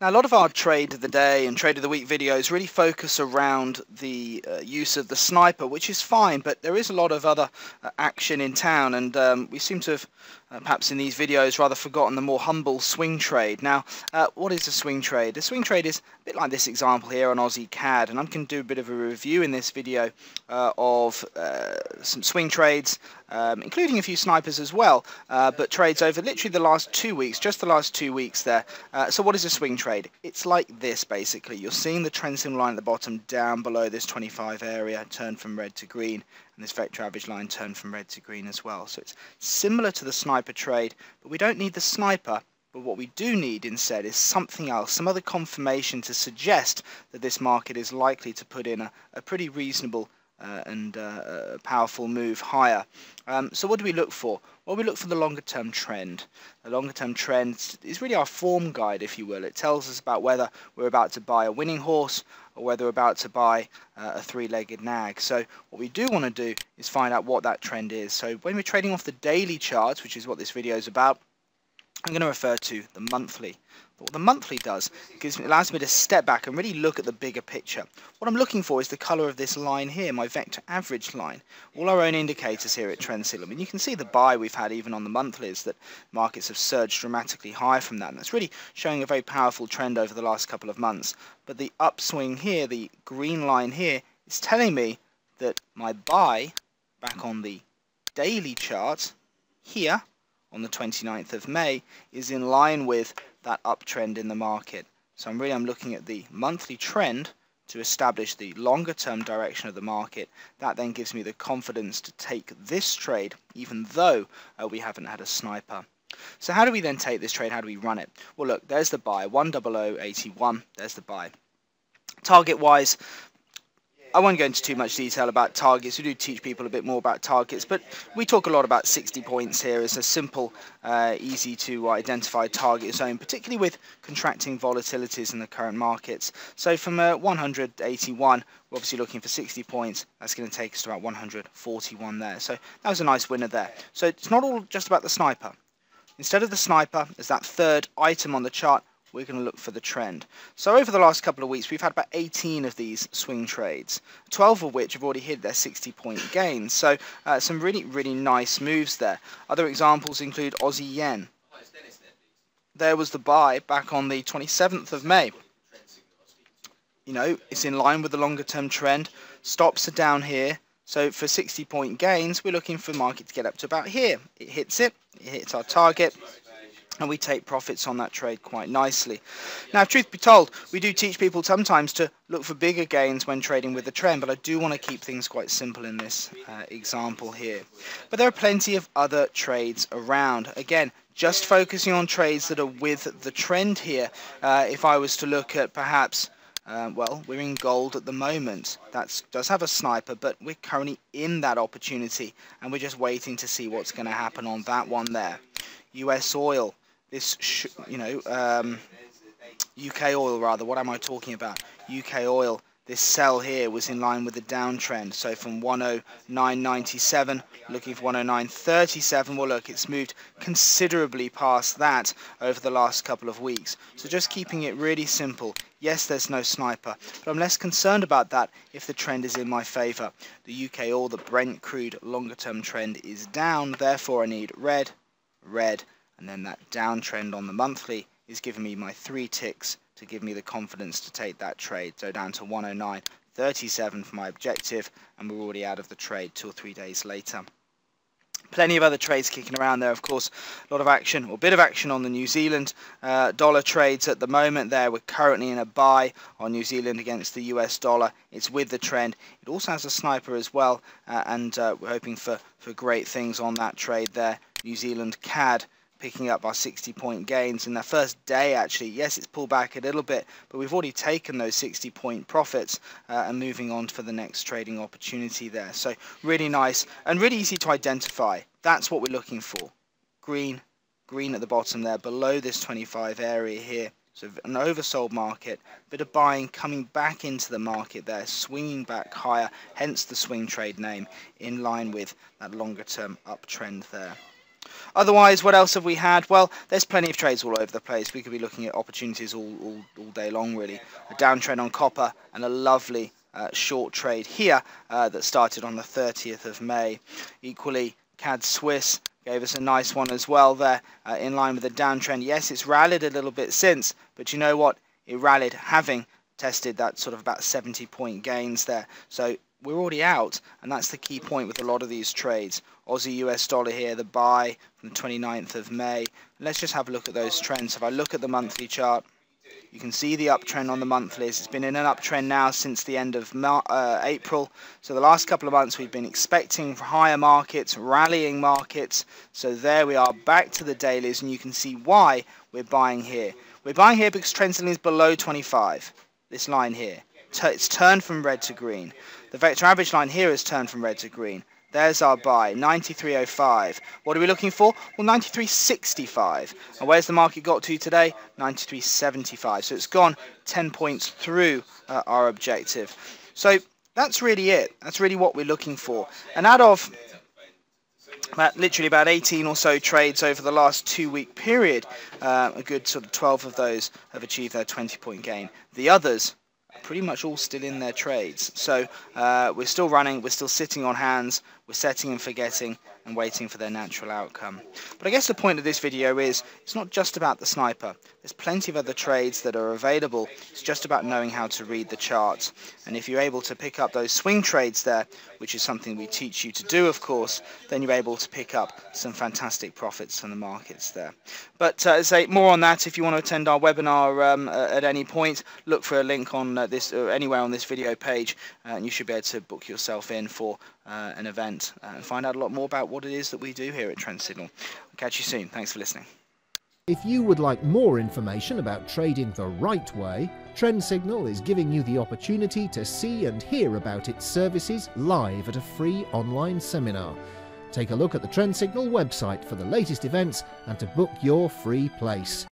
Now, a lot of our trade of the day and trade of the week videos really focus around the use of the sniper, which is fine, but there is a lot of other action in town, and we seem to have perhaps in these videos rather forgotten the more humble swing trade. Now, what is a swing trade? A swing trade is a bit like this example here on Aussie CAD, and I'm going to do a bit of a review in this video of some swing trades, including a few snipers as well, but trades over literally the last 2 weeks, just the last 2 weeks there. So what is a swing trade? It's like this basically. You're seeing the trend signal line at the bottom down below this 25 area turn from red to green, and this vector average line turn from red to green as well. So it's similar to the sniper trade, but we don't need the sniper. But what we do need instead is something else, some other confirmation to suggest that this market is likely to put in a pretty reasonable and powerful move higher. So what do we look for? Well, we look for the longer term trend. The longer term trend is really our form guide, if you will. It tells us about whether we're about to buy a winning horse or whether we're about to buy a three-legged nag. So what we do want to do is find out what that trend is. So when we're trading off the daily charts, which is what this video is about, I'm going to refer to the monthly. But what the monthly does, it allows me to step back and really look at the bigger picture. What I'm looking for is the colour of this line here, my vector average line. All our own indicators here at Trend Signal. I mean, you can see the buy we've had even on the monthlies, that markets have surged dramatically higher from that. And that's really showing a very powerful trend over the last couple of months. But the upswing here, the green line here, is telling me that my buy back on the daily chart here, on the 29th of May, is in line with that uptrend in the market. So I'm looking at the monthly trend to establish the longer term direction of the market. That then gives me the confidence to take this trade, even though we haven't had a sniper. So how do we then take this trade? How do we run it? Well, look, there's the buy, 10081, there's the buy. Target wise, I won't go into too much detail about targets. We do teach people a bit more about targets, but we talk a lot about 60 points here as a simple, easy to identify target zone, particularly with contracting volatilities in the current markets. So from 181, we're obviously looking for 60 points. That's going to take us to about 141 there. So that was a nice winner there. So it's not all just about the sniper. Instead of the sniper, as that third item on the chart, we're going to look for the trend. So over the last couple of weeks, we've had about 18 of these swing trades, 12 of which have already hit their 60-point gains. So some really, really nice moves there. Other examples include Aussie yen. There was the buy back on the 27th of May. You know, it's in line with the longer term trend. Stops are down here. So for 60-point gains, we're looking for the market to get up to about here. It hits our target, and we take profits on that trade quite nicely. Now, if truth be told, we do teach people sometimes to look for bigger gains when trading with the trend, but I do want to keep things quite simple in this example here. But there are plenty of other trades around. Again, just focusing on trades that are with the trend here. If I was to look at perhaps, well, we're in gold at the moment. That does have a sniper, but we're currently in that opportunity, and we're just waiting to see what's going to happen on that one there. US oil. This, UKOil rather, what am I talking about? UKOil, this sell here was in line with the downtrend. So from 109.97, looking for 109.37. Well, look, it's moved considerably past that over the last couple of weeks. So just keeping it really simple. Yes, there's no sniper, but I'm less concerned about that if the trend is in my favor. The UKOil, the Brent crude longer term trend is down. Therefore, I need red, red, and then that downtrend on the monthly is giving me my 3 ticks to give me the confidence to take that trade. So down to 109.37 for my objective, and we're already out of the trade 2 or 3 days later. Plenty of other trades kicking around there, of course. A lot of action, or a bit of action on the New Zealand dollar trades at the moment there. We're currently in a buy on New Zealand against the US dollar. It's with the trend. It also has a sniper as well, and we're hoping for great things on that trade there. New Zealand CAD picking up our 60-point gains in the first day, actually. Yes, it's pulled back a little bit, but we've already taken those 60-point profits and moving on for the next trading opportunity there. So really nice and really easy to identify. That's what we're looking for. Green at the bottom there, below this 25 area here. So an oversold market, bit of buying coming back into the market there, swinging back higher, hence the swing trade name, in line with that longer term uptrend there. Otherwise, what else have we had? Well, there's plenty of trades all over the place. We could be looking at opportunities all day long, really. A downtrend on copper and a lovely short trade here that started on the 30th of May. Equally, CAD Swiss gave us a nice one as well there, in line with the downtrend. Yes, it's rallied a little bit since, but you know what? It rallied having tested that sort of about 70-point gains there. So we're already out, and that's the key point with a lot of these trades. Aussie US dollar here, the buy from the 29th of May. Let's just have a look at those trends. If I look at the monthly chart, you can see the uptrend on the monthlies. It's been in an uptrend now since the end of April. So the last couple of months we've been expecting higher markets, rallying markets. So there we are, back to the dailies, and you can see why we're buying here. We're buying here because trend signal is below 25. This line here. It's turned from red to green. The vector average line here has turned from red to green. There's our buy, 93.05. What are we looking for? Well, 93.65. And where's the market got to today? 93.75. So it's gone 10 points through our objective. So that's really it. That's really what we're looking for. And out of literally about 18 or so trades over the last 2-week period, a good sort of 12 of those have achieved their 20-point gain. The others pretty much all still in their trades. So we're still running, we're still sitting on hands, we're setting and forgetting and waiting for their natural outcome. But I guess the point of this video is it's not just about the sniper. There's plenty of other trades that are available. It's just about knowing how to read the charts. And if you're able to pick up those swing trades there, which is something we teach you to do, of course, then you're able to pick up some fantastic profits from the markets there. But as I say, more on that. If you want to attend our webinar at any point, look for a link on this or anywhere on this video page, and you should be able to book yourself in for an event and find out a lot more about what it is that we do here at Trend Signal. I'll catch you soon. Thanks for listening. If you would like more information about trading the right way, Trend Signal is giving you the opportunity to see and hear about its services live at a free online seminar. Take a look at the Trend Signal website for the latest events and to book your free place.